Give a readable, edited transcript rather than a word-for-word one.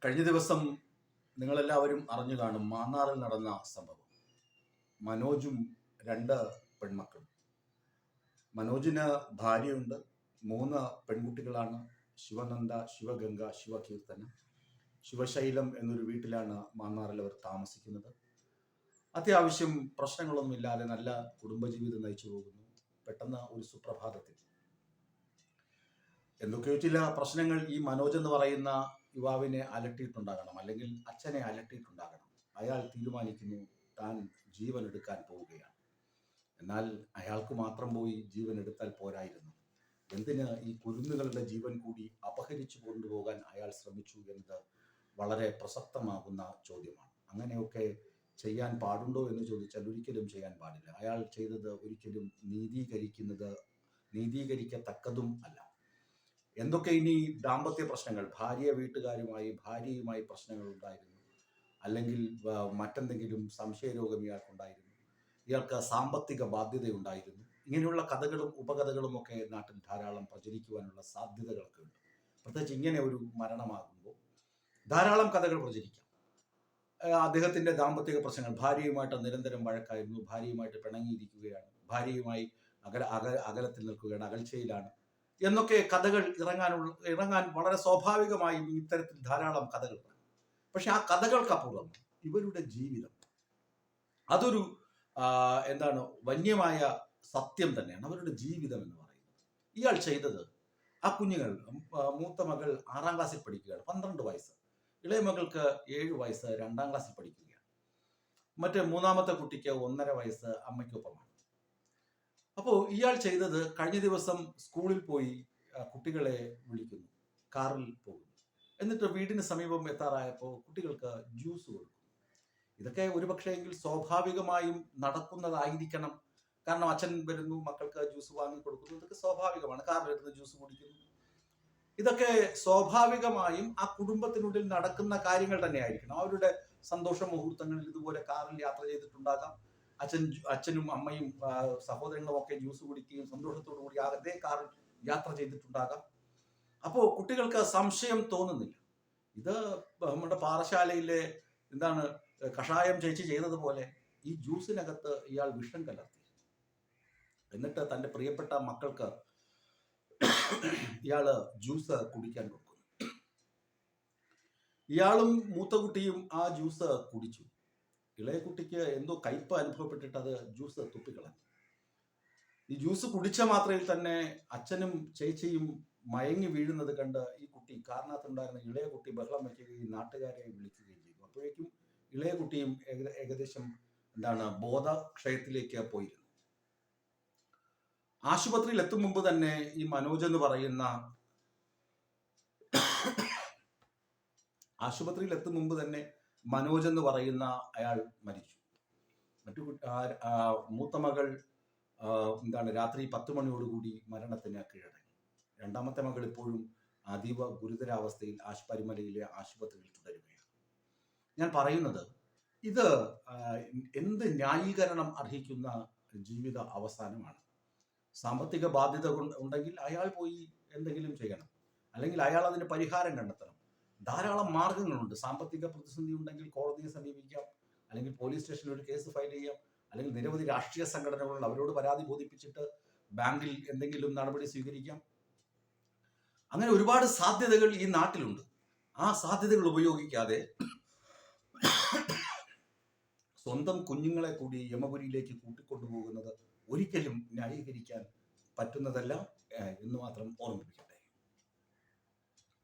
കഴിഞ്ഞ ദിവസം നിങ്ങളെല്ലാവരും അറിഞ്ഞു കാണും മാന്നാറിൽ നടന്ന സംഭവം. മനോജും രണ്ട് പെൺമക്കളും. മനോജിന് ഭാര്യയുണ്ട്, 3 പെൺകുട്ടികളാണ്. ശിവനന്ദ, ശിവഗംഗ, ശിവകീർത്തന, ശിവശൈലം എന്നൊരു വീട്ടിലാണ് മാന്നാറിൽ അവർ താമസിക്കുന്നത്. അത്യാവശ്യം പ്രശ്നങ്ങളൊന്നുമില്ലാതെ നല്ല കുടുംബജീവിതം നയിച്ചു പോകുന്നു. പെട്ടെന്ന് ഒരു സുപ്രഭാതത്തിൽ എന്തൊക്കെയോ ചില പ്രശ്നങ്ങൾ ഈ മനോജ് എന്ന് പറയുന്ന യുവാവിനെ അലട്ടിയിട്ടുണ്ടാകണം, അല്ലെങ്കിൽ അച്ഛനെ അലട്ടിയിട്ടുണ്ടാകണം. അയാൾ തീരുമാനിക്കുന്നു താൻ ജീവൻ എടുക്കാൻ പോവുകയാണ്. എന്നാൽ അയാൾക്ക് മാത്രം പോയി ജീവൻ എടുത്താൽ പോരായിരുന്നു. എന്തിന് ഈ കുരുന്നുകളുടെ ജീവൻ കൂടി അപഹരിച്ചു കൊണ്ടുപോകാൻ അയാൾ ശ്രമിച്ചു എന്നത് വളരെ പ്രസക്തമാകുന്ന ചോദ്യമാണ്. അങ്ങനെയൊക്കെ ചെയ്യാൻ പാടുണ്ടോ എന്ന് ചോദിച്ചാൽ ഒരിക്കലും ചെയ്യാൻ പാടില്ല. അയാൾ ചെയ്തത് ഒരിക്കലും നീതീകരിക്കത്തക്കതും അല്ല. എന്തൊക്കെ ഇനി ദാമ്പത്യ പ്രശ്നങ്ങൾ, ഭാര്യയുമായി പ്രശ്നങ്ങൾ ഉണ്ടായിരുന്നു, അല്ലെങ്കിൽ മറ്റെന്തെങ്കിലും സംശയരോഗം ഇയാൾക്കുണ്ടായിരുന്നു, ഇയാൾക്ക് സാമ്പത്തിക ബാധ്യതയുണ്ടായിരുന്നു. ഇങ്ങനെയുള്ള കഥകളും ഉപകഥകളും ഒക്കെ നാട്ടിൽ ധാരാളം പ്രചരിക്കുവാനുള്ള സാധ്യതകളൊക്കെ ഉണ്ട്. പ്രത്യേകിച്ച് ഇങ്ങനെ ഒരു മരണമാകുമ്പോൾ ധാരാളം കഥകൾ പ്രചരിക്കാം. അദ്ദേഹത്തിന്റെ ദാമ്പത്തിക പ്രശ്നങ്ങൾ, ഭാര്യയുമായിട്ട് നിരന്തരം വഴക്കായിരുന്നു, ഭാര്യയുമായിട്ട് പിണങ്ങിയിരിക്കുകയാണ്, ഭാര്യയുമായി അകലത്തിൽ നിൽക്കുകയാണ്, അകൽച്ചയിലാണ് എന്നൊക്കെ കഥകൾ ഇറങ്ങാൻ വളരെ സ്വാഭാവികമായും ഇത്തരത്തിൽ ധാരാളം കഥകളുണ്ട്. പക്ഷെ ആ കഥകൾക്കപ്പുറം ഇവരുടെ ജീവിതം അതൊരു വന്യമായ സത്യം തന്നെയാണ്. അവരുടെ ജീവിതം എന്ന് പറയുന്നത്, ഇയാൾ ചെയ്തത്, ആ കുഞ്ഞുങ്ങൾ, മൂത്ത മകൾ 6ാം ക്ലാസ്സിൽ പഠിക്കുകയാണ്, 12 വയസ്സ്. ഇളയ മകൾക്ക് 7 വയസ്സ്, 2ാം ക്ലാസ്സിൽ പഠിക്കുകയാണ്. മറ്റേ 3ാമത്തെ കുട്ടിക്ക് 1.5 വയസ്സ് അമ്മയ്ക്കൊപ്പമാണ്. അപ്പോൾ ഇയാൾ ചെയ്തത്, കഴിഞ്ഞ ദിവസം സ്കൂളിൽ പോയി കുട്ടികളെ വിളിക്കുന്നു, കാറിൽ പോകുന്നു. എന്നിട്ട് വീടിന് സമീപം എത്താറായപ്പോൾ കുട്ടികൾക്ക് ജ്യൂസ് കൊടുക്കും. ഇതൊക്കെ ഒരുപക്ഷെങ്കിൽ സ്വാഭാവികമായും നടക്കുന്നതായിരിക്കണം. കാരണം അച്ഛൻ വരുന്നു, മക്കൾക്ക് ജ്യൂസ് വാങ്ങി കൊടുക്കുന്നു, ഇതൊക്കെ സ്വാഭാവികമാണ്. കാറിലിരുന്ന് ജ്യൂസ് കുടിക്കുന്നു, ഇതൊക്കെ സ്വാഭാവികമായും ആ കുടുംബത്തിനുള്ളിൽ നടക്കുന്ന കാര്യങ്ങൾ തന്നെയായിരിക്കണം. അവരുടെ സന്തോഷ മുഹൂർത്തങ്ങളിൽ ഇതുപോലെ കാറിൽ യാത്ര ചെയ്തിട്ടുണ്ടാകാം. അച്ഛനും അമ്മയും സഹോദരങ്ങളും ഒക്കെ ജ്യൂസ് കുടിക്കുകയും സന്തോഷത്തോടു കൂടി അതേ കാറിൽ യാത്ര ചെയ്തിട്ടുണ്ടാകാം. അപ്പോൾ കുട്ടികൾക്ക് സംശയം തോന്നുന്നില്ല. ഇത് നമ്മുടെ പാറശാലയിലെ കഷായം ചേച്ചി ചെയ്തതുപോലെ ഈ ജ്യൂസിനകത്ത് ഇയാൾ വിഷം കലർത്തി. എന്നിട്ട് തൻ്റെ പ്രിയപ്പെട്ട മക്കൾക്ക് ഇയാള് ജ്യൂസ് കുടിക്കാൻ കൊടുക്കുന്നു. ഇയാളും മൂത്ത കുട്ടിയും ആ ജ്യൂസ് കുടിച്ചു. ഇളയ കുട്ടിക്ക് എന്തോ കയ്പ് അനുഭവപ്പെട്ടിട്ട് അത് ജ്യൂസ് തുപ്പിക്കളഞ്ഞു. ഈ ജ്യൂസ് കുടിച്ച മാത്രയിൽ തന്നെ അച്ഛനും ചേച്ചിയും മയങ്ങി വീഴുന്നത് കണ്ട് ഈ കുട്ടി, കാറിനകത്തുണ്ടായിരുന്ന ഇളയ കുട്ടി ബഹളം വയ്ക്കുകയും നാട്ടുകാരെ വിളിക്കുകയും ചെയ്തു. അപ്പോഴേക്കും ഇളയ കുട്ടിയും ഏകദേശം ബോധക്ഷയത്തിലേക്ക് പോയിരുന്നു. ആശുപത്രിയിൽ എത്തും മുമ്പ് തന്നെ ഈ മനോജ് എന്ന് പറയുന്ന അയാൾ മരിച്ചു. മൂത്ത മകൾ രാത്രി 10 മണിയോടുകൂടി മരണത്തിന് കീഴടങ്ങി. 2ാമത്തെ മകൾ ഇപ്പോഴും അതീവ ഗുരുതരാവസ്ഥയിൽ പരുമലയിലെ ആശുപത്രിയിൽ തുടരുകയാണ്. ഞാൻ പറയുന്നത്, ഇത് എന്ത് ന്യായീകരണം അർഹിക്കുന്ന ജീവിത അവസാനമാണ്. സാമ്പത്തിക ബാധ്യത ഉണ്ടെങ്കിൽ അയാൾ പോയി എന്തെങ്കിലും ചെയ്യണം, അല്ലെങ്കിൽ അയാൾ അതിന് പരിഹാരം കണ്ടെത്തണം. ധാരാളം മാർഗങ്ങളുണ്ട്. സാമ്പത്തിക പ്രതിസന്ധി ഉണ്ടെങ്കിൽ കോടതിയെ സമീപിക്കാം, അല്ലെങ്കിൽ പോലീസ് സ്റ്റേഷനിൽ ഒരു കേസ് ഫയൽ ചെയ്യാം, അല്ലെങ്കിൽ നിരവധി രാഷ്ട്രീയ സംഘടനകളുണ്ട്, അവരോട് പരാതി ബോധിപ്പിച്ചിട്ട് ബാങ്കിൽ എന്തെങ്കിലും നടപടി സ്വീകരിക്കാം. അങ്ങനെ ഒരുപാട് സാധ്യതകൾ ഈ നാട്ടിലുണ്ട്. ആ സാധ്യതകൾ ഉപയോഗിക്കാതെ സ്വന്തം കുഞ്ഞുങ്ങളെ കൂടി യമപുരിയിലേക്ക് കൂട്ടിക്കൊണ്ടുപോകുന്നത് ഒരിക്കലും ന്യായീകരിക്കാൻ പറ്റുന്നതല്ല എന്ന് മാത്രം ഓർമ്മിപ്പിക്കട്ടെ.